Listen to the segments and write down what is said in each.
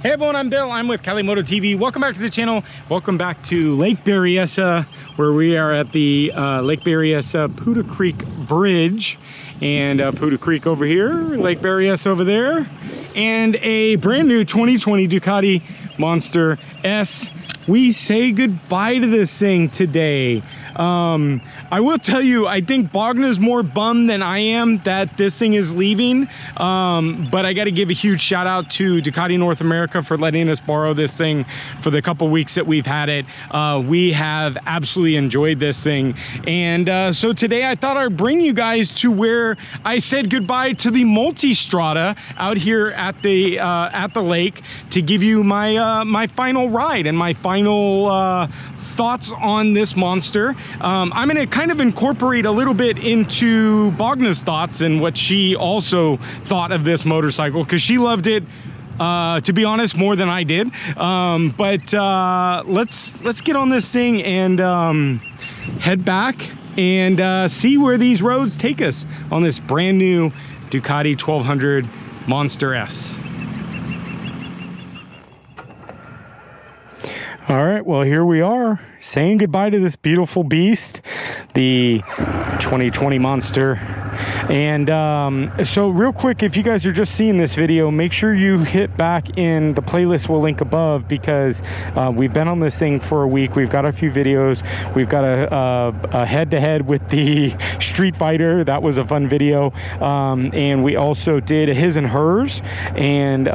Hey everyone, I'm Bill. I'm with Cali Moto TV. Welcome back to the channel. Welcome back to Lake Berryessa, where we are at the Lake Berryessa Puda Creek Bridge. And Puda Creek over here, Lake Berryessa over there. And a brand new 2020 Ducati Monster S. We say goodbye to this thing today. I will tell you, I think Bogna's more bummed than I am that this thing is leaving. But I got to give a huge shout out to Ducati North America for letting us borrow this thing for the couple weeks that we've had it. We have absolutely enjoyed this thing. And so today I thought I'd bring you guys to where I said goodbye to the Multistrada out here at the lake to give you my my final ride and my final thoughts on this monster. I'm going to kind of incorporate a little bit into Bogna's thoughts and what she also thought of this motorcycle, because she loved it, to be honest, more than I did. But let's get on this thing and head back and see where these roads take us on this brand new Ducati 1200 Monster S. All right, well, here we are saying goodbye to this beautiful beast, the 2020 Monster. And so real quick, if you guys are just seeing this video, make sure you hit back in the playlist we'll link above, because we've been on this thing for a week. We've got a few videos. We've got a head-to-head with the Street Fighter. That was a fun video. And we also did his and hers, and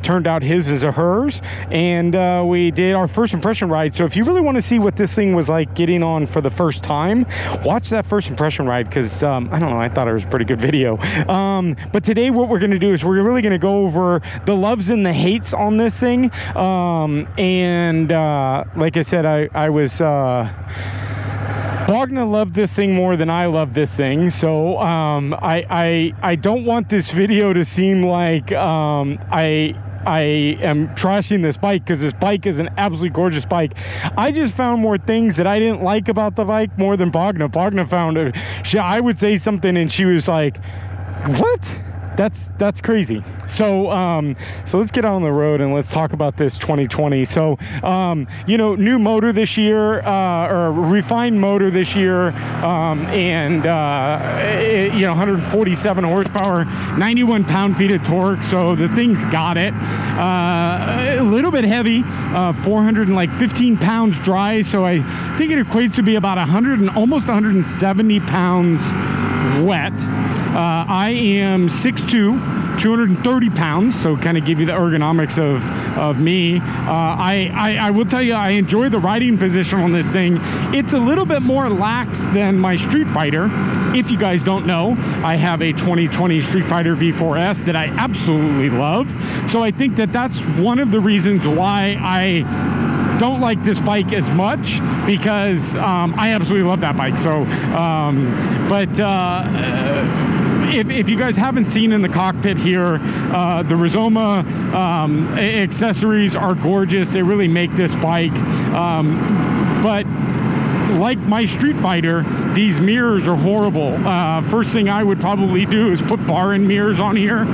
turned out his is a hers. And we did our first impression ride. So if you really want to see what this thing was like getting on for the first time, watch that first impression ride, because I don't know, I thought it was a pretty good video. But today what we're going to do is we're really going to go over the loves and the hates on this thing. And like I said, I was Bogna loved this thing more than I love this thing, so I don't want this video to seem like I am trashing this bike, because this bike is an absolutely gorgeous bike. I just found more things that I didn't like about the bike more than Bogna. Bogna found it. I would say something and she was like, "What? That's crazy." So so let's get out on the road and let's talk about this 2020. So you know, new motor this year, or refined motor this year, and you know, 147 horsepower, 91 pound-feet of torque. So the thing's got it. A little bit heavy, 415 pounds dry. So I think it equates to be about almost 170 pounds wet. I am 6'2", 230 pounds, so kind of give you the ergonomics of me. I will tell you, I enjoy the riding position on this thing. It's a little bit more lax than my Street Fighter. If you guys don't know, I have a 2020 Street Fighter V4S that I absolutely love. So I think that that's one of the reasons why I don't like this bike as much, because I absolutely love that bike. So if you guys haven't seen in the cockpit here, the Rizoma accessories are gorgeous. They really make this bike, but like my Street Fighter, these mirrors are horrible. First thing I would probably do is put bar and mirrors on here.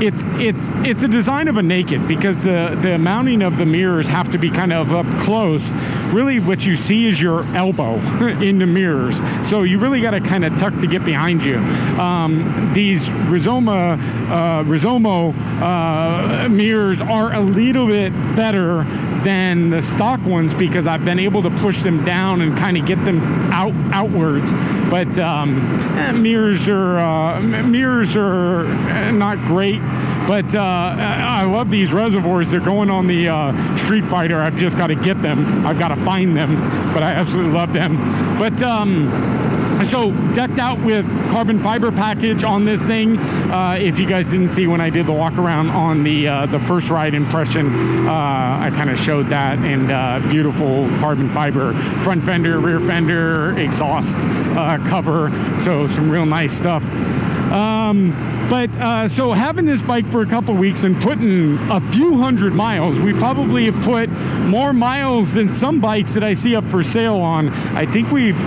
It's a design of a naked, because the mounting of the mirrors have to be kind of up close. Really what you see is your elbow in the mirrors, so you really got to kind of tuck to get behind you. These Rizoma mirrors are a little bit better than the stock ones, because I've been able to push them down and kind of get them outwards. But mirrors are not great. But I love these reservoirs. They're going on the Street Fighter. I've just got to get them. I've got to find them, but I absolutely love them. But so decked out with carbon fiber package on this thing. If you guys didn't see when I did the walk around on the first ride impression, I kind of showed that. And beautiful carbon fiber front fender, rear fender, exhaust cover. So some real nice stuff. But so having this bike for a couple weeks and putting a few hundred miles, we probably have put more miles than some bikes that I see up for sale on. I think we've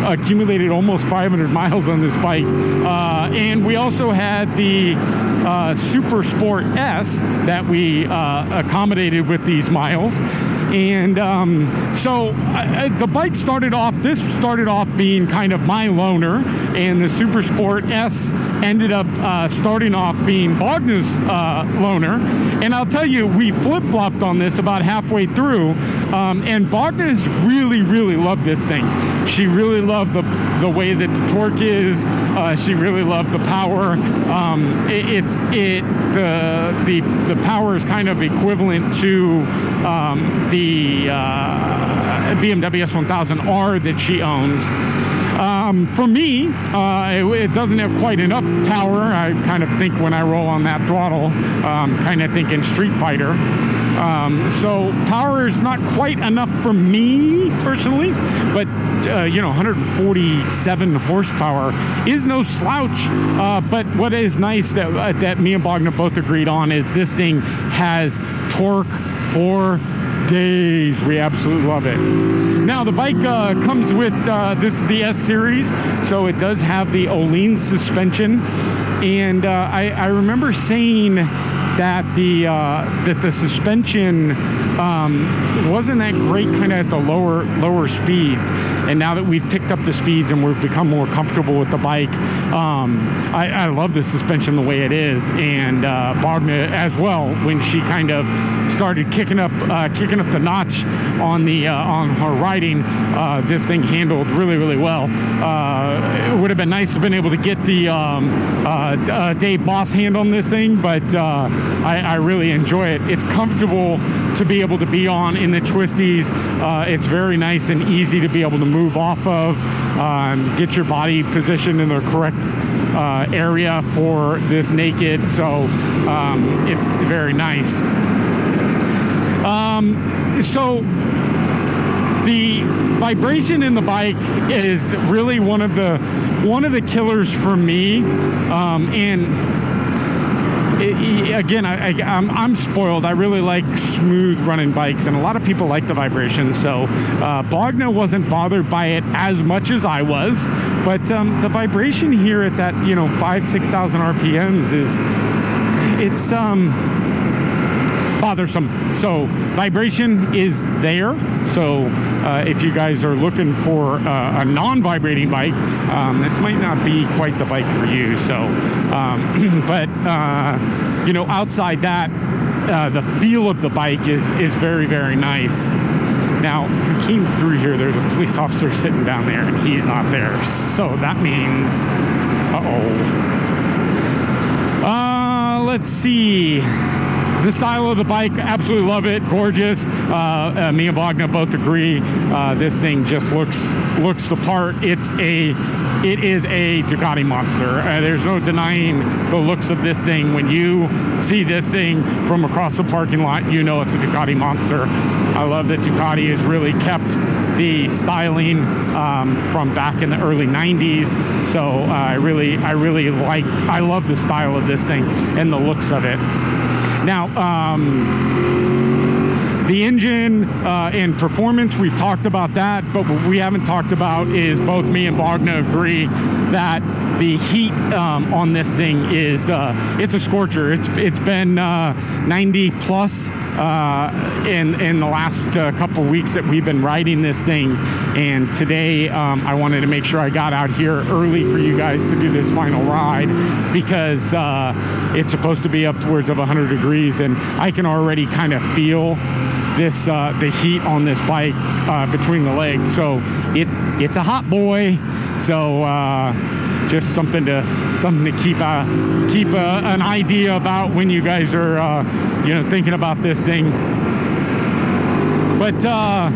accumulated almost 500 miles on this bike. And we also had the Super Sport S that we accommodated with these miles. And so the bike started off being kind of my loaner, and the Super Sport S ended up starting off being Bogna's loaner. And I'll tell you, we flip-flopped on this about halfway through, and Bogna's really loved this thing. She really loved the way that the torque is. She really loved the power. The power is kind of equivalent to the BMW S1000R that she owns. For me, it doesn't have quite enough power. I kind of think when I roll on that throttle, kind of thinking Street Fighter. So power is not quite enough for me personally, but 147 horsepower is no slouch. But what is nice that me and Bogna both agreed on is this thing has torque for days. We absolutely love it. Now the bike comes with this is the S series, so it does have the Öhlins suspension, and I remember saying that the suspension wasn't that great kind of at the lower speeds, and now that we've picked up the speeds and we've become more comfortable with the bike, I love the suspension the way it is. And Bogna as well, when she kind of started kicking up the notch on her riding, this thing handled really well. It would have been nice to have been able to get the Dave Boss hand on this thing, but I really enjoy it. It's comfortable to be able to be on in the twisties. It's very nice and easy to be able to move off of, get your body positioned in the correct area for this naked, so it's very nice. So the vibration in the bike is really one of the killers for me, and again, I'm spoiled. I really like smooth running bikes, and a lot of people like the vibration. So Bogna wasn't bothered by it as much as I was, but the vibration here at that 5,000-6,000 RPMs it's bothersome. So vibration is there. So if you guys are looking for a non-vibrating bike, this might not be quite the bike for you. So, but outside that, the feel of the bike is very nice. Now, we came through here. There's a police officer sitting down there, and he's not there. So that means, let's see. The style of the bike, absolutely love it. Gorgeous. Me and Bogna both agree. This thing just looks the part. It is a Ducati Monster. There's no denying the looks of this thing. When you see this thing from across the parking lot, you know it's a Ducati Monster. I love that Ducati has really kept the styling from back in the early 90s. So I love the style of this thing and the looks of it. Now, the engine and performance, we've talked about that, but what we haven't talked about is both me and Bogna agree that the heat on this thing is it's a scorcher. It's been 90 plus in the last couple weeks that we've been riding this thing, and today I wanted to make sure I got out here early for you guys to do this final ride, because it's supposed to be upwards of 100 degrees, and I can already kind of feel this the heat on this bike between the legs. So it's a hot boy. So just something to keep an idea about when you guys are thinking about this thing. But the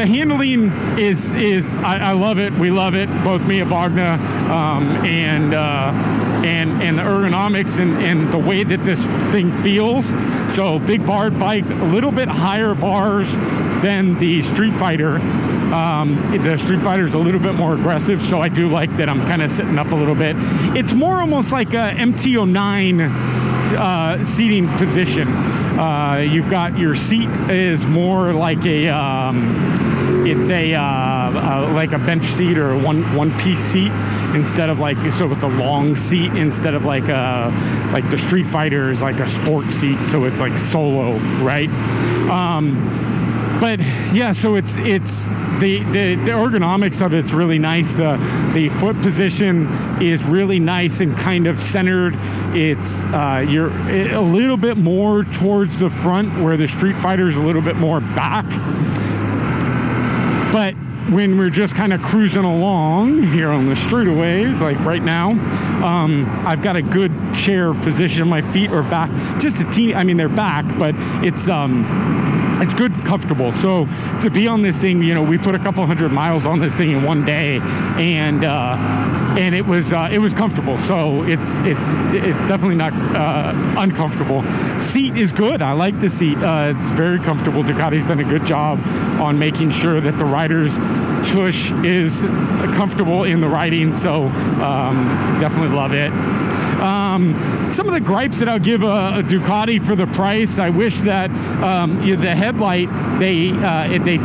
handling is I love it. We love it, both me and Bogna, and the ergonomics and the way that this thing feels. So big barred bike, a little bit higher bars than the Street Fighter, The Street Fighter is a little bit more aggressive, so I do like that I'm kind of sitting up a little bit. It's more almost like a MT09 seating position. You've got your seat is more like a it's a like a bench seat or one piece seat instead of like, so it's a long seat instead of like the Street Fighter is like a sport seat, so it's like solo, right? But yeah, so it's the ergonomics of it's really nice. The foot position is really nice and kind of centered. It's you're a little bit more towards the front, where the Street Fighter is a little bit more back. But when we're just kind of cruising along here on the straightaways, like right now, I've got a good chair position. My feet are back, just a teeny. I mean, they're back, but it's good and comfortable. So to be on this thing, you know, we put a couple 100 miles on this thing in one day, and it was comfortable. So it's definitely not uncomfortable. Seat is good. I like the seat. It's very comfortable. Ducati's done a good job on making sure that the rider's tush is comfortable in the riding. So definitely love it. Some of the gripes that I'll give a Ducati for the price, I wish that the headlight, they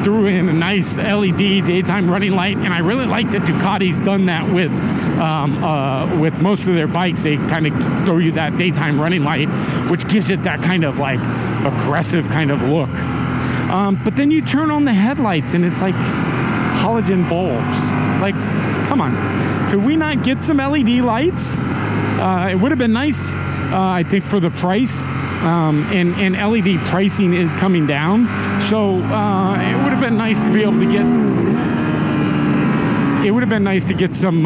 threw in a nice LED daytime running light, and I really like that Ducati's done that with most of their bikes. They kind of throw you that daytime running light, which gives it that kind of like aggressive kind of look. But then you turn on the headlights and it's like halogen bulbs. Like, come on, could we not get some LED lights? It would have been nice, I think, for the price, and LED pricing is coming down, so it would have been nice to be able to get. It would have been nice to get some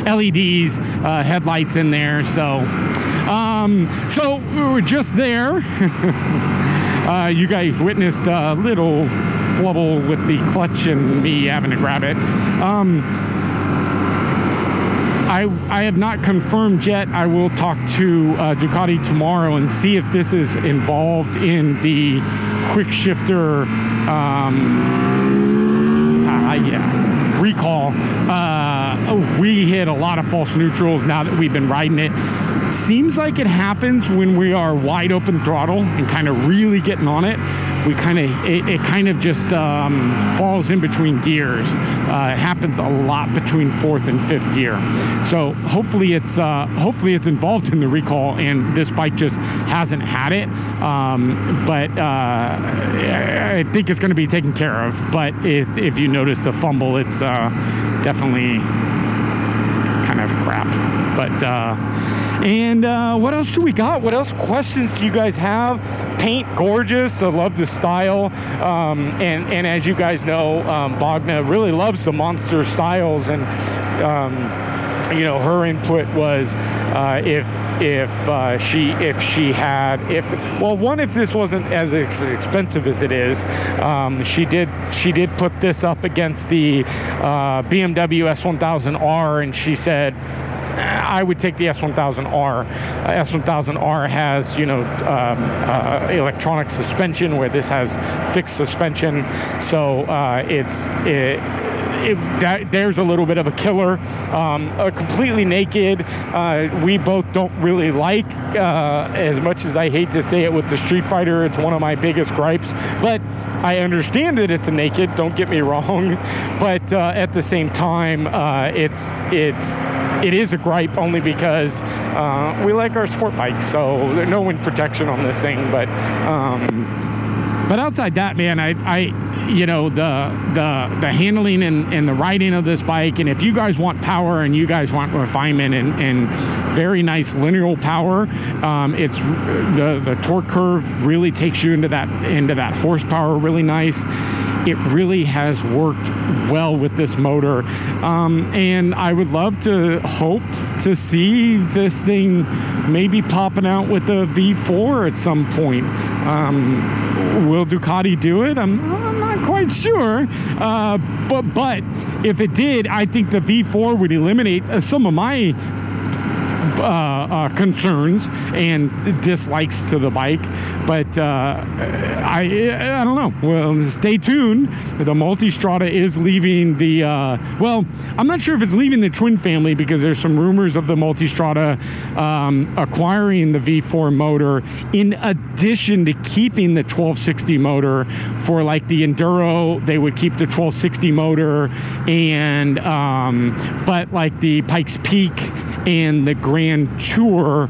LEDs, headlights in there. So we were just there. You guys witnessed a little flubble with the clutch and me having to grab it. I have not confirmed yet. I will talk to Ducati tomorrow and see if this is involved in the quick shifter recall. We hit a lot of false neutrals now that we've been riding it. It seems like it happens when we are wide open throttle and kind of really getting on it. We it kind of just falls in between gears. It happens a lot between 4th and 5th gear. So hopefully it's involved in the recall, and this bike just hasn't had it. But I think it's going to be taken care of. But if you notice the fumble, it's definitely kind of crap. But and what else do we got? What else questions do you guys have? Paint gorgeous. I love the style. And as you guys know, Bogna really loves the Monster styles, and you know, her input was if this wasn't as expensive as it is, she did put this up against the BMW S1000R, and she said, I would take the S1000R. S1000R has, you know, electronic suspension, where this has fixed suspension. So there's a little bit of a killer. Completely naked, we both don't really like, as much as I hate to say it with the Street Fighter. It's one of my biggest gripes, but I understand that it's a naked, don't get me wrong, but at the same time, it is a gripe only because we like our sport bikes, so there's no wind protection on this thing. But outside that, man, I you know, the handling and the riding of this bike, and if you guys want power and you guys want refinement and very nice linear power, it's the torque curve really takes you into that horsepower really nice. It really has worked well with this motor, and I would love to hope to see this thing maybe popping out with the V4 at some point. Will Ducati do it? I'm not quite sure, but if it did, I think the V4 would eliminate some of my concerns and dislikes to the bike, but I don't know. Well, stay tuned. The Multistrada is leaving the well, I'm not sure if it's leaving the twin family, because there's some rumors of the Multistrada acquiring the V4 motor in addition to keeping the 1260 motor. For like the Enduro, they would keep the 1260 motor, and but like the Pikes Peak and the Grand Tour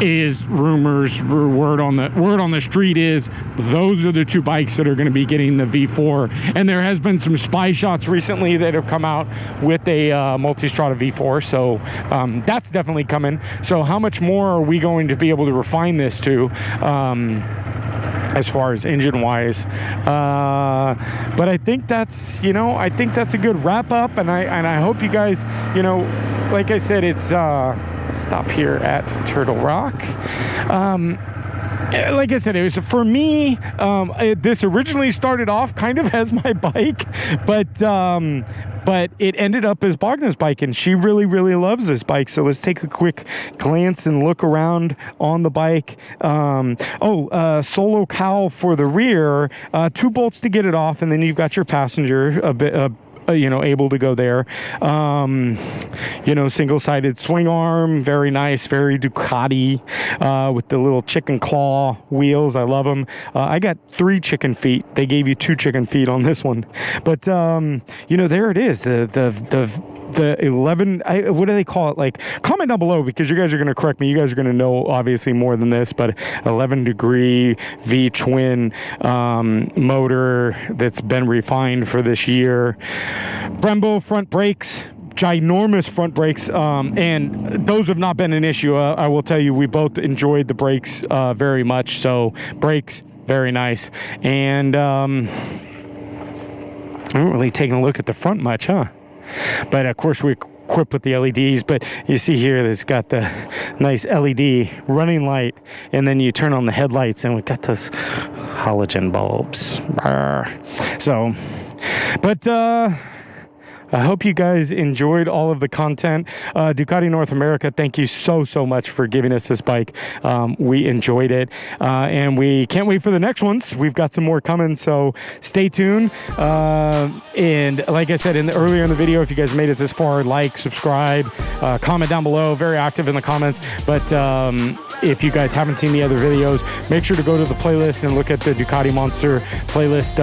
is rumors, word on the street is those are the two bikes that are going to be getting the V4. And there has been some spy shots recently that have come out with a Multistrada V4, so that's definitely coming. So how much more are we going to be able to refine this to, as far as engine wise? But I think that's, you know, I think that's a good wrap up, and I hope you guys, you know, like I said, it's stop here at Turtle Rock. Like I said, it was for me, this originally started off kind of as my bike, but it ended up as Bogna's bike, and she really, really loves this bike. So let's take a quick glance and look around on the bike. Solo cowl for the rear, 2 bolts to get it off, and then you've got your passenger a bit, you know, able to go there. You know, single-sided swing arm, very nice, very Ducati, with the little chicken claw wheels. I love them. I got 3 chicken feet. They gave you 2 chicken feet on this one, but you know, there it is. The 11, what do they call it? Like, comment down below, because you guys are going to correct me. You guys are going to know obviously more than this, but 11 degree V twin motor that's been refined for this year. Brembo front brakes, ginormous front brakes, and those have not been an issue. I will tell you, we both enjoyed the brakes very much. So brakes, very nice. And I'm not really taking a look at the front much, huh? But of course we're equipped with the LEDs, but you see here it's got the nice LED running light, and then you turn on the headlights and we got those halogen bulbs. So, but I hope you guys enjoyed all of the content. Ducati North America, thank you so much for giving us this bike. We enjoyed it, and we can't wait for the next ones. We've got some more coming, so stay tuned. And like I said earlier in the video, if you guys made it this far, like, subscribe, comment down below. Very active in the comments. But if you guys haven't seen the other videos, make sure to go to the playlist and look at the Ducati Monster playlist.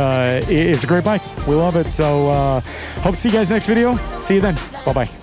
It's a great bike. We love it. So hope to see you guys next video. See you then. Bye-bye.